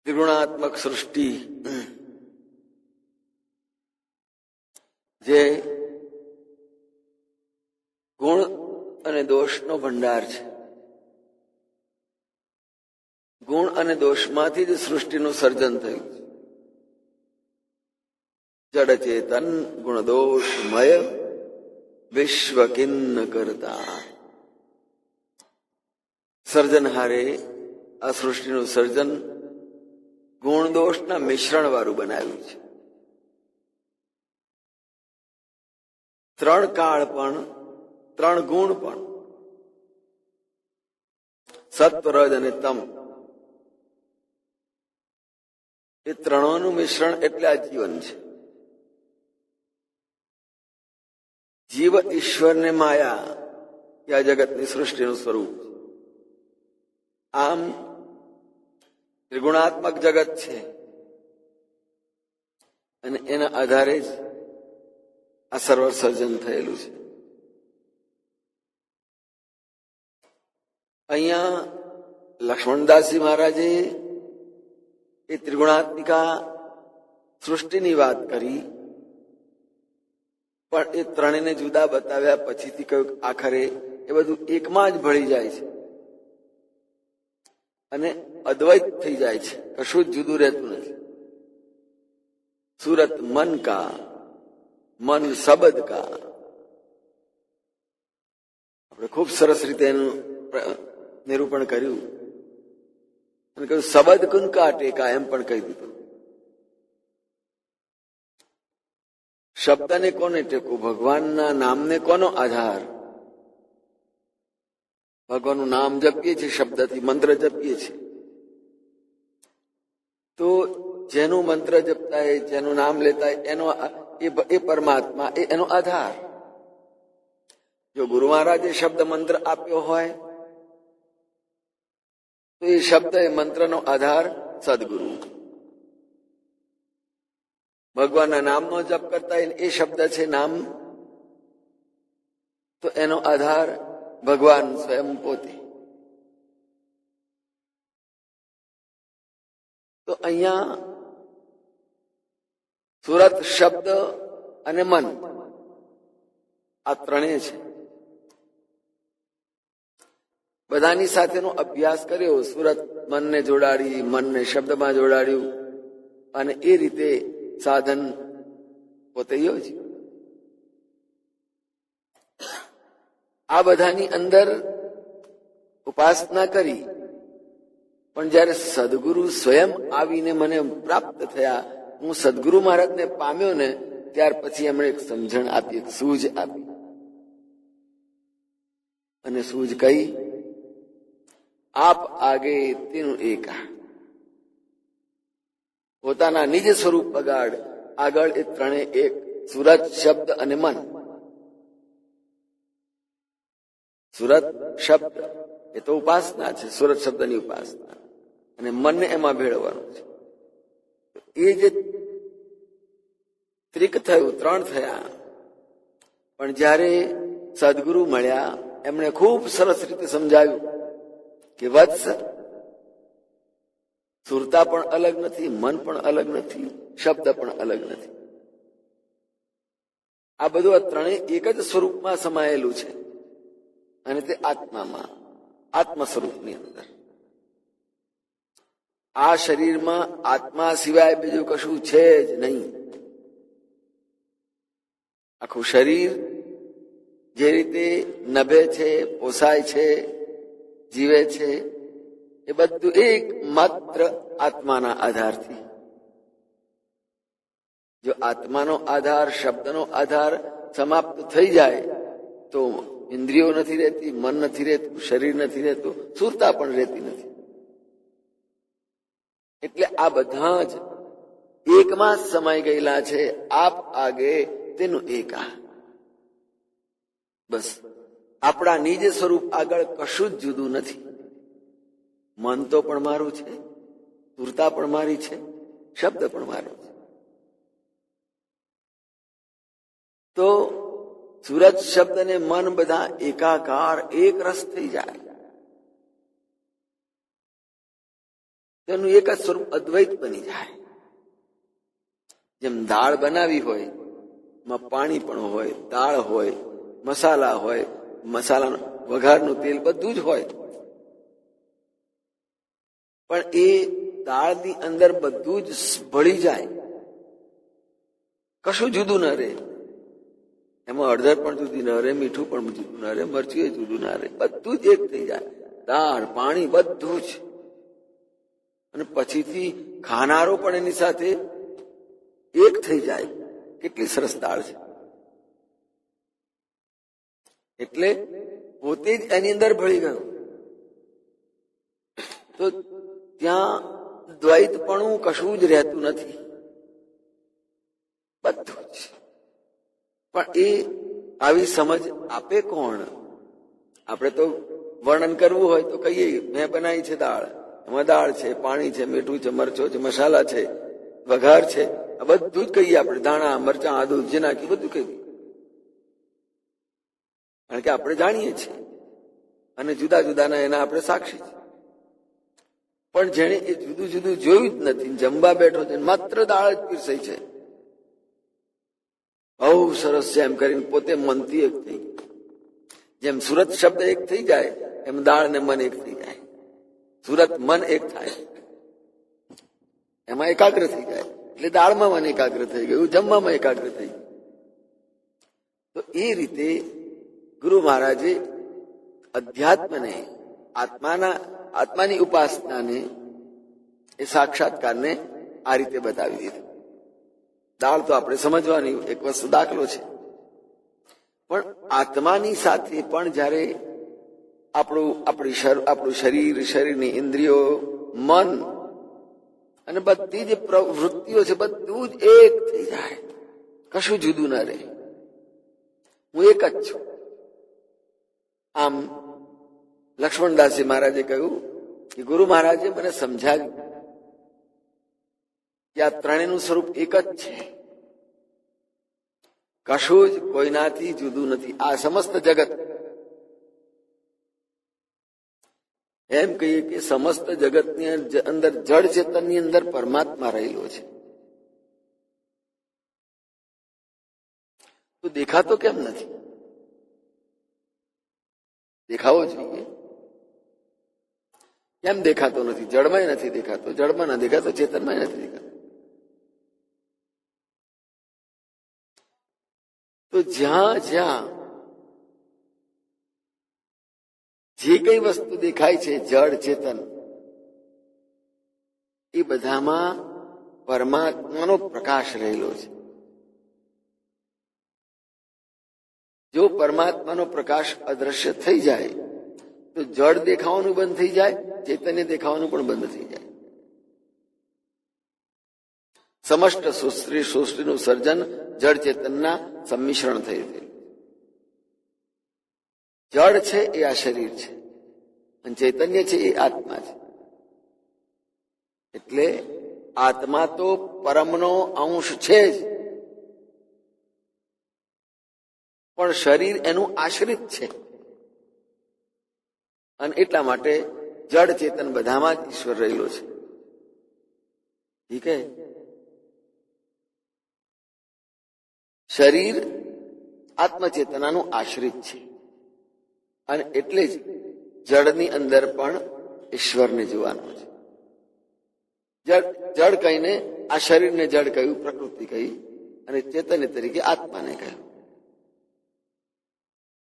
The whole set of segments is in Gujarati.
ત્રિગુણાત્મક સૃષ્ટિ જે ગુણ અને દોષનો ભંડાર છે. ગુણ અને દોષમાંથી જ સૃષ્ટિનું સર્જન થયું છે. જડ ચેતન ગુણ દોષમય વિશ્વ કિન્ન કરતા. સર્જનહારે આ સૃષ્ટિનું સર્જન ગુણ દોષના મિશ્રણ વાળું બનાવ્યું છે. ત્રણ કાળ પણ, ત્રણ ગુણ પણ, સત્વ રજ અને તમ, એ ત્રણોનું મિશ્રણ એટલે આ જીવન છે. જીવ ઈશ્વર ને માયા એ આ જગતની સૃષ્ટિનું સ્વરૂપ. આમ ત્રિગુણાત્મક જગત છે અને એના આધારે જ આ સર્વ સર્જન થયેલું છે. અહીંયા લક્ષ્મણદાસજી મહારાજે એ ત્રિગુણાત્મિકા સૃષ્ટિની વાત કરી, પણ એ ત્રણેયને જુદા બતાવ્યા પછીથી કહ્યું આખરે એ બધું એકમાં જ ભળી જાય છે અને અદ્વૈત થઈ જાય છે, કશું જ જુદું રહેતું નથી. સુરત મન કા, મન શબ્દ કા. આપણે ખૂબ સરસ રીતે એનું નિરૂપણ કર્યું અને કહ્યું શબ્દ કુન કા ટેકા, એમ પણ કહી દીધું. શબ્દને કોને ટેકો? ભગવાનના નામને કોનો આધાર? ભગવાનનું નામ જપીએ છીએ, શબ્દથી મંત્ર જપીએ છીએ, તો જેનું મંત્ર જપતા હોય, જેનું નામ લેતા હોય, એનો એ પરમાત્મા, એનો આધાર. જો ગુરુ મહારાજે શબ્દ મંત્ર આપ્યો હોય તો એ શબ્દ એ મંત્રનો આધાર સદગુરુ. ભગવાનના નામનો જપ કરતા હોય એ શબ્દ છે નામ, તો એનો આધાર ભગવાન સ્વયં પોતે. તો અહીંયા સુરત શબ્દ અને મન આ ત્રણેય છે. બધાની સાથેનો અભ્યાસ કર્યો. સુરત મનને જોડાડી, મનને શબ્દમાં જોડાડ્યું અને એ રીતે સાધન પોતે યોજ્યું. આ બધાની અંદર ઉપાસના કરી, પણ જયારે સદગુરુ સ્વયં આવીને મને પ્રાપ્ત થયા, હું સદગુરુ મહારાજને પામ્યો ને, ત્યાર પછી એમણે એક સમજણ આપી, એક સૂઝ આપી. અને સૂઝ કઈ? આપ આગે તેનું એકા. પોતાના નિજ સ્વરૂપ આગળ એ ત્રણે એક, સુરત શબ્દ અને મન. સુરત શબ્દ એ તો ઉપાસના છે, સુરત શબ્દની ઉપાસના, અને મનને એમાં ભેળવવાનું છે. એ જે ત્રિક થયું, ત્રણ થયા, પણ જયારે સદગુરુ મળ્યા, એમણે ખૂબ સરસ રીતે સમજાવ્યું કે વત્સ, સુરતા પણ અલગ નથી, મન પણ અલગ નથી, શબ્દ પણ અલગ નથી. આ બધું આ ત્રણેય એક જ સ્વરૂપમાં સમાયેલું છે, અને તે આત્મામાં, આત્મ સ્વરૂપની અંદર. આ શરીરમાં આત્મા સિવાય બીજું કશું છે જ નહીં. આખું શરીર જે રીતે નભે છે, પોસાય છે, જીવે છે, એ બધું એક માત્ર આત્માના આધારથી. જો આત્માનો આધાર, શબ્દનો આધાર સમાપ્ત થઈ જાય તો ઇન્દ્રિયો નથી રહેતી, મન નથી રહેતું, શરીર નથી રહેતું, સુરતા પણ રહેતી નથી. એટલે આ બધા જ એકમાં જ સમાઈ ગયેલા છે. આપ આગે તેનું એકા. બસ આપણા નિજ સ્વરૂપ આગળ કશું જ જુદું નથી. મન તો પણ મારું છે, સુરતા પણ મારી છે, શબ્દ પણ મારો છે. તો સુરત શબ્દ ને મન બધા એકાકાર, એક રસ થઈ જાય. તેનું એક જ સ્વરૂપ અદ્વૈત બની જાય. જેમ દાળ બનાવી હોય, એમાં પાણી પણ હોય, દાળ હોય, મસાલા હોય, મસાલાનું વઘારનું તેલ બધું જ હોય, પણ એ દાળની અંદર બધું જ ભળી જાય, કશું જુદું ન રહે. એમાં હળદર પણ જુદી ન રહે, મીઠું પણ જુદું ન રહે, મરચું જુદું ના રહે, બધું જ એક થઈ જાય. દાળ પાણી બધું જ. અને પછીથી ખાનારો પણ એની સાથે એક થઈ જાય. કેટલી સરસ દાળ છે! એટલે પોતે જ એની અંદર ભળી ગયો. તો ત્યાં દ્વૈતપણું કશું જ રહેતું નથી, બધું જ. પણ એ આવી સમજ આપે કોણ? આપણે તો વર્ણન કરવું હોય તો કહીએ, મેં બનાવી છે દાળ, એમાં દાળ છે, પાણી છે, મીઠું છે, મરચો છે, મસાલા છે, વઘાર છે, આ બધું જ કહીએ આપણે. ધાણા, મરચાં, આદુ જે નાખ્યું બધું કહી દઈએ, કારણ કે આપણે જાણીએ છીએ અને જુદા જુદાના એના આપણે સાક્ષી છીએ. પણ જેણે એ જુદું જુદું જોયું જ નથી, જમવા બેઠો છે, માત્ર દાળ જ પીરસાઈ છે, બહુ સરસ છે એમ કરીને પોતે મનથી એક થઈ ગયું. જેમ સુરત શબ્દ એક થઈ જાય, એમ દાળ ને મન એક થઈ જાય. સુરત મન એક થાય, એમાં એકાગ્ર થઈ જાય, એટલે દાળમાં મન એકાગ્ર થઈ ગયું, જમવામાં એકાગ્ર થઈ ગયું. તો એ રીતે ગુરુ મહારાજે અધ્યાત્મને, આત્માની ઉપાસનાને, એ સાક્ષાત્કારને આ રીતે બતાવી દીધું. દાળ તો આપણે સમજવાની એક વસ્તુ દાખલો છે, પણ આત્માની સાથે પણ જયારે આપણું શરીર, શરીરની ઇન્દ્રિયો, મન અને બધી જે પ્રવૃત્તિઓ છે બધું જ એક થઈ જાય, કશું જુદું ન રહે, હું એક જ છું. આમ લક્ષ્મણદાસજી મહારાજે કહ્યું કે ગુરુ મહારાજે મને સમજાવ્યું કે આ ત્રણેયનું સ્વરૂપ એક જ છે, કશું જ કોઈનાથી જુદું નથી. આ સમસ્ત જગત, એમ કહીએ કે સમસ્ત જગતની અંદર જળ ચેતનની અંદર પરમાત્મા રહેલો છે. તો દેખાતો કેમ નથી? દેખાવો જોઈએ. કેમ દેખાતો નથી? જળમાં નથી દેખાતો, જળમાં ના દેખાતો, ચેતનમાં નથી દેખાતો. તો જ્યાં જ્યાં જે કઈ વસ્તુ દેખાય છે, જળ ચેતન, એ બધામાં પરમાત્માનો પ્રકાશ રહેલો છે. જો પરમાત્માનો પ્રકાશ અદ્રશ્ય થઈ જાય તો જળ દેખાવાનું બંધ થઈ જાય, ચેતન્ય દેખાવાનું પણ બંધ થઈ જાય. સમષ્ટ સૃષ્ટિનું સર્જન જળ ચેતનના સંમિશ્રણ થયું. જળ છે એ આ શરીર છે, અને ચૈતન્ય છે એ આત્મા છે. એટલે આત્મા તો પરમનો અંશ છે જ, પણ શરીર એનું આશ્રિત છે, અને એટલા માટે જળ ચેતન બધામાં જ ઈશ્વર રહેલો છે. ઠીક હે? શરીર આત્મચેતનાનું આશ્રિત છે, અને એટલે જ જળની અંદર પણ ઈશ્વરને જોવાનું છે. જળ કહીને આ શરીરને જળ કહ્યું, પ્રકૃતિ કહી, અને ચેતન્ય તરીકે આત્માને કહ્યું.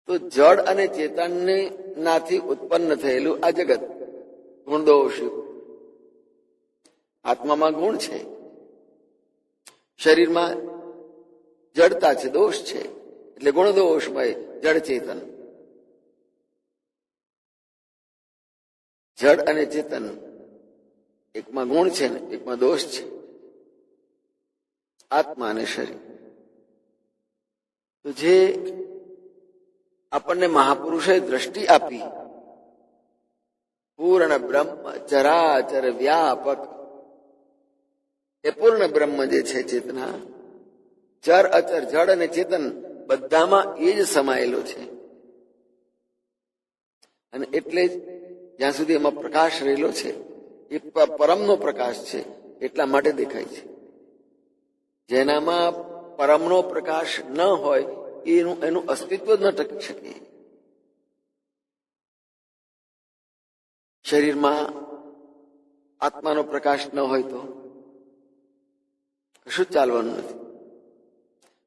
તો જળ અને ચેતનને નાથી ઉત્પન્ન થયેલું આ જગત ગુણદોષ. આત્મામાં ગુણ છે, શરીરમાં જડતા છે, દોષ છે, એટલે ગુણદોષમય જળ ચેતન. જળ અને ચેતન એકમાં ગુણ છે ને એકમાં દોષ છે, આત્મા અને શરીર. તો જે આપણને મહાપુરુષે દ્રષ્ટિ આપી, પૂર્ણ બ્રહ્મ ચરાચર વ્યાપક, એ પૂર્ણ બ્રહ્મ જે છે ચેતના, ચર અચર જળ અને ચેતન બધામાં એ જ સમાયેલો છે. અને એટલે જ જ્યાં સુધી એમાં પ્રકાશ રહેલો છે, એ પરમનો પ્રકાશ છે એટલા માટે દેખાય છે. જેનામાં પરમનો પ્રકાશ ન હોય એનું અસ્તિત્વ જ ન ટકી શકે. શરીરમાં આત્માનો પ્રકાશ ન હોય તો કશું જ ચાલવાનું નથી,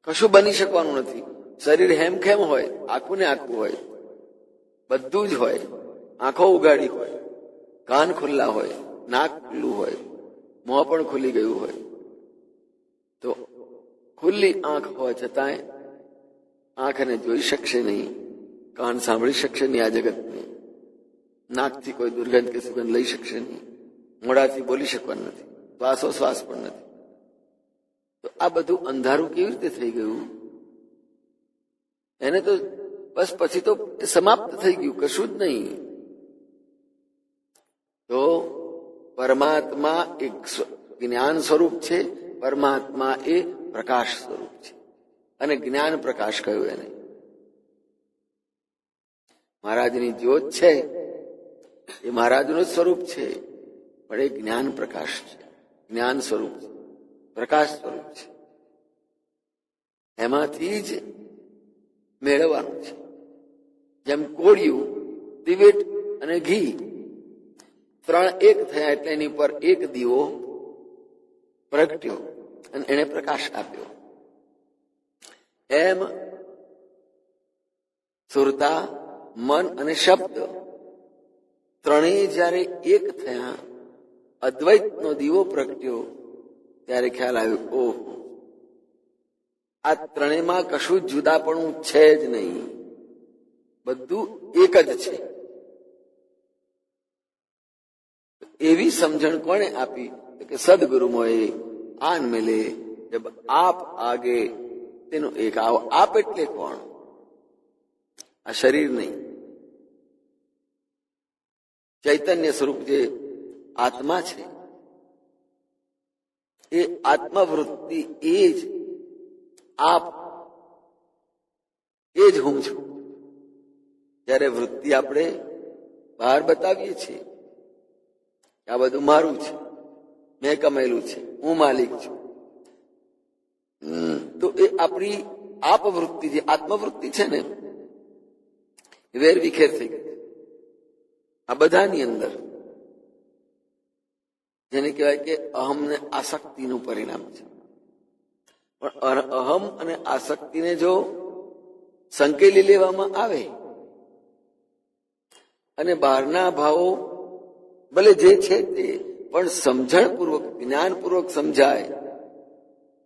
કશું બની શકવાનું નથી. શરીર હેમખેમ હોય, આખું ને આખું હોય, બધું જ હોય, આંખો ઉગાડી હોય, કાન ખુલ્લા હોય, નાક ખુલ્લું હોય, મોં પણ ખુલી ગયું હોય, તો ખુલ્લી આંખ હોવા છતાંય આંખને જોઈ શકશે નહીં, કાન સાંભળી શકશે નહીં આ જગતને, નાકથી કોઈ દુર્ગંધ કે સુગંધ લઈ શકશે નહીં, મોઢાથી બોલી શકવાનું નથી, શ્વાસોશ્વાસ પણ નથી. તો આ બધું અંધારું કેવી રીતે થઈ ગયું? એને તો બસ પછી તો સમાપ્ત થઈ ગયું, કશું જ નહીં. તો પરમાત્મા એક જ્ઞાન સ્વરૂપ છે, પરમાત્મા એ પ્રકાશ સ્વરૂપ છે, અને જ્ઞાન પ્રકાશ કહ્યું એને. મહારાજની જ્યોત છે એ મહારાજનું જ સ્વરૂપ છે, પણ એ જ્ઞાન પ્રકાશ છે, જ્ઞાન સ્વરૂપ છે, પ્રકાશ સ્વરૂપ છે. એમાંથી જ મેળવવાનું છે. જેમ કોળિયું, દિવેટ અને ઘી ત્રણ એક થયા એટલે એની પર એક દીવો પ્રગટ્યો અને એને પ્રકાશ આપ્યો. એમ સુરતા, મન અને શબ્દ ત્રણેય જયારે એક થયા, અદ્વૈતનો દીવો પ્રગટ્યો, ત્યારે ખ્યાલ આવ્યો, ઓહ, આ ત્રણેયમાં કશું જુદાપણું છે જ નહીં, બધું એક જ છે. એવી સમજણ કોણે આપી? કે સદગુરુ મોએ આન મેલે જબ આપ આગે તેનો એક આવો. આપ એટલે કોણ? આ શરીર નહીં, ચૈતન્ય સ્વરૂપ જે આત્મા છે, એ આત્મવૃત્તિ એ જ આપ, એ જ હું છું. જયારે વૃત્તિ આપણે બહાર બતાવીએ છીએ, આ બધું મારું છે, મેં કમેલું છે, હું માલિક છું, તો એ આપણી આપ વૃત્તિ, જે આત્મવૃત્તિ છે ને, વેર વિખેર થઈ ગઈ આ બધાની અંદર, જેને કહેવાય કે અહમ ને આસક્તિનું પરિણામ છે. પણ અહમ અને આસક્તિને જો સંકેલી લેવામાં આવે અને બહારના ભાવો ભલે જે છે તે પણ સમજણપૂર્વક, જ્ઞાનપૂર્વક સમજાય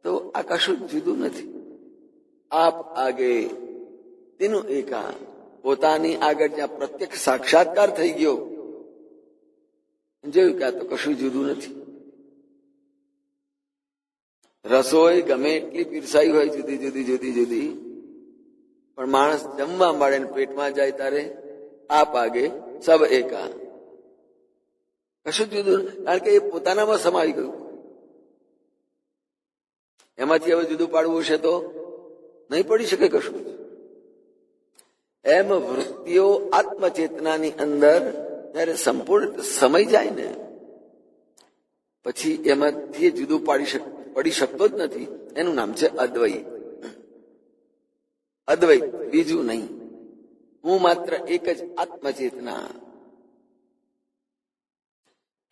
તો આ કશું જુદું નથી. આપ આગે તેનું એકા, પોતાની આગળ જ્યાં પ્રત્યક્ષ સાક્ષાત્કાર થઈ ગયો, જોયું કે આ તો કશું જુદું નથી. રસોઈ ગમે એટલી પીરસાઈ હોય જુદી જુદી જુદી જુદી, પણ માણસ જમવા મળે ને પેટમાં જાય ત્યારે આપ આગે સબ એકા, કશું જુદું, કારણ કે એ પોતાનામાં સમાઈ ગયું. એમાંથી હવે જુદું પાડવું છે તો નહીં પડી શકે કશું. એમ વૃત્તિઓ આત્મચેતનાની અંદર જયારે સંપૂર્ણ સમય જાય ને, પછી એમાંથી જુદું પડી શકતો જ નથી. એનું નામ છે અદ્વૈત. અદ્વૈત, બીજું નહીં. હું માત્ર એક જ આત્મચેતના.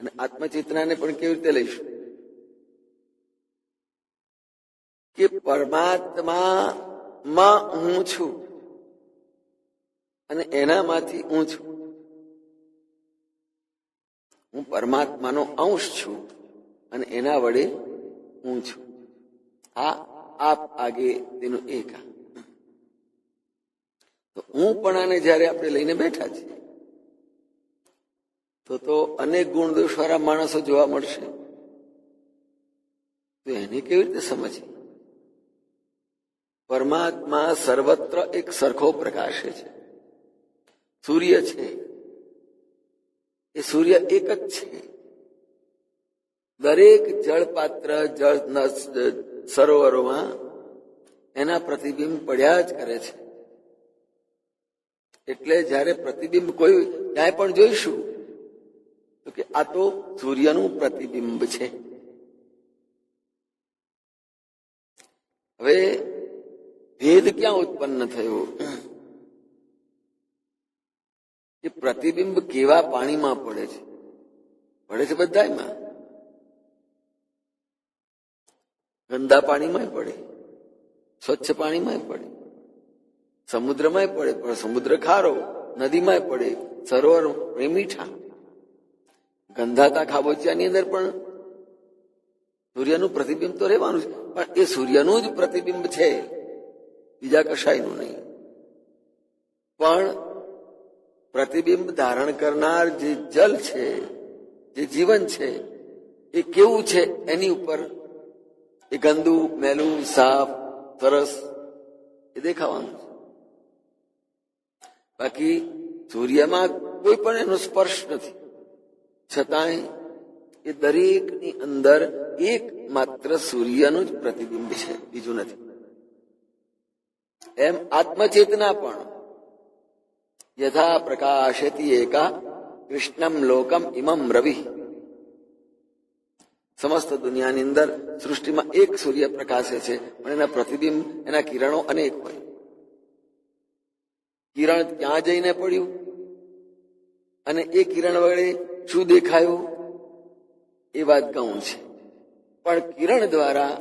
અને આત્મચેતનાને પણ કેવી રીતે લઈશું? કે પરમાત્મામાં હું છું અને એનામાંથી હું છું. હું પરમાત્માનો અંશ છું અને એના વડે હું છું. આ આપ આગે તેનું એકા. તો હું પણ આને જયારે આપણે લઈને બેઠા છીએ તો અનેક ગુણ દોષ વાળા માણસો જોવા મળશે. તો એને કેવી રીતે સમજે? પરમાત્મા સર્વત્ર એક સરખો પ્રકાશે છે. સૂર્ય છે, એ સૂર્ય એક જ છે. દરેક જળપાત્ર, જળ સરોવરોમાં એના પ્રતિબિંબ પડ્યા જ કરે છે. એટલે જયારે પ્રતિબિંબ કોઈ ક્યાંય પણ જોઈશું તો કે આ તો સૂર્યનું પ્રતિબિંબ છે. હવે ભેદ ક્યાં ઉત્પન્ન થયો? એ પ્રતિબિંબ કેવા પાણીમાં પડે છે? પડે છે બધાયમાં. ગંદા પાણીમાં પડે, સ્વચ્છ પાણીમાં પડે, સમુદ્રમાં પડે, પણ સમુદ્ર ખારો, નદીમાં પડે, સરોવર મીઠા, ગંધાતા ખાબોચિયાની અંદર પણ સૂર્યનું પ્રતિબિંબ તો રહેવાનું છે, પણ એ સૂર્યનું જ પ્રતિબિંબ છે, બીજા કશાયનું નહીં. પણ પ્રતિબિંબ ધારણ કરનાર જે જલ છે, જે જીવન છે, એ કેવું છે એની ઉપર એ ગંદુ, મેલું, સાફ, સરસ એ દેખાવાનું છે. બાકી સૂર્યમાં કોઈ પણ એનો સ્પર્શ નથી, છતાંય એ દરેકની અંદર એક માત્ર સૂર્યનું જ પ્રતિબિંબ છે, બીજું નથી. એમ આત્મચેતના પણ યથા પ્રકાશતી એકા કૃષ્ણમ લોકમ ઇમમ રવિ. સમસ્ત દુનિયાની અંદર સૃષ્ટિમાં એક સૂર્ય પ્રકાશે છે, પણ એના પ્રતિબિંબ, એના કિરણો અનેક હોય. કિરણ ક્યાં જઈને પડ્યું અને એ કિરણ વડે શું દેખાયું એ વાત ગૌણ છે. પણ કિરણ દ્વારા,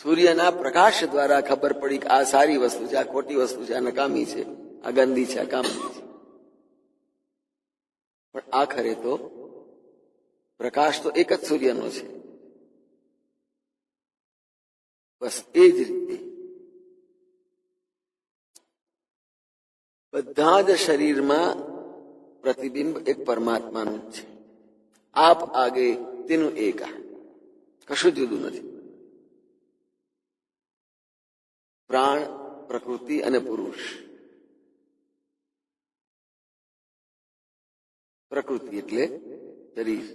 સૂર્યના પ્રકાશ દ્વારા ખબર પડી કે આ સારી વસ્તુ છે, આ ખોટી વસ્તુ છે, આ નકામી છે, આ ગંદી છે, આ કામની છે. પણ આખરે તો પ્રકાશ તો એક જ સૂર્યનો છે. બસ એ જ રીતે બધા જ શરીરમાં પ્રતિબિંબ એક પરમાત્માનું જ છે. આપ આગે તેનું એક, કશું જુદું નથી. પ્રાણ, પ્રકૃતિ અને પુરુષ. પ્રકૃતિ એટલે શરીર,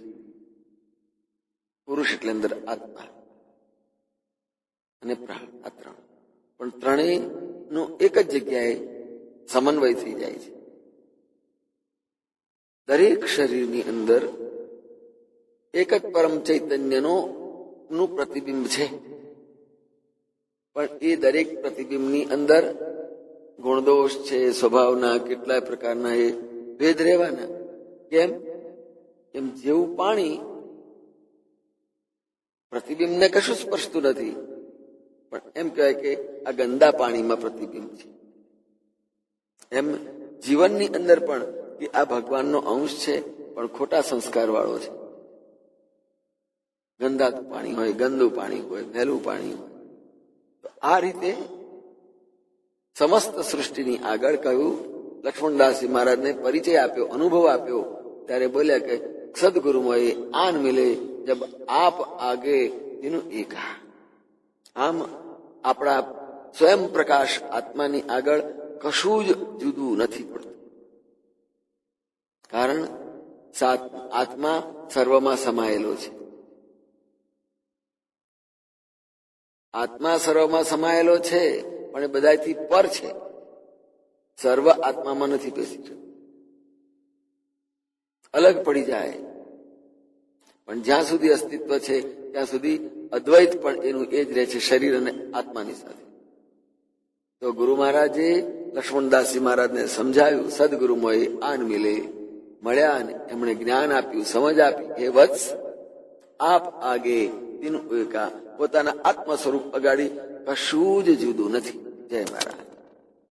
પુરુષ એટલે અંદર આત્મા અને પ્રાણ, આ ત્રણ. પણ ત્રણેયનો એક જ જગ્યાએ સમન્વય થઈ જાય છે. દરેક શરીરની અંદર એક જ પરમ ચૈતન્યનું પ્રતિબિંબ છે, પણ એ દરેક પ્રતિબિંબની અંદર ગુણદોષ છે, સ્વભાવના કેટલાય પ્રકારના એ ભેદ રહેવાના. કેમ? એમ જેવું પાણી પ્રતિબિંબને કશું સ્પર્શતું નથી, પણ એમ કહેવાય કે આ ગંદા પાણીમાં પ્રતિબિંબ છે. એમ જીવનની અંદર પણ કે આ ભગવાનનો અંશ છે, પણ ખોટા સંસ્કાર વાળો છે. ગંદાતું પાણી હોય, ગંદુ પાણી હોય, મેલું પાણી હોય. તો આ રીતે સમસ્ત સૃષ્ટિની આગળ કહ્યું. લક્ષ્મણદાસજી મહારાજને પરિચય આપ્યો, અનુભવ આપ્યો, ત્યારે બોલ્યા કે સદગુરુમોએ આન મિલે જબ આપ આગે તેનું એક. આમ આપણા સ્વયં પ્રકાશ આત્માની આગળ કશું જ જુદું નથી પડતું, કારણ આત્મા સર્વમાં સમાયેલો છે. આત્મા સર્વમાં સમાયેલો છે, પણ એ બધાથી પર છે. સર્વ આત્મામાં નથી બેસી શકતો, અલગ પડી જાય. પણ જ્યાં સુધી અસ્તિત્વ છે ત્યાં સુધી અદ્વૈત પણ એનું એ જ રહે છે, શરીર અને આત્માની સાથે. તો ગુરુ મહારાજે લક્ષ્મણદાસજી મહારાજને સમજાવ્યું. સદગુરુમોએ આન મિલે, મળ્યા ને એમણે જ્ઞાન આપ્યું, સમજ આપી. હે વત્સ, આપ આગે તેનું એકા, પોતાના આત્મ સ્વરૂપ અગાડી કશું જ જુદું નથી. જય મહારાજ.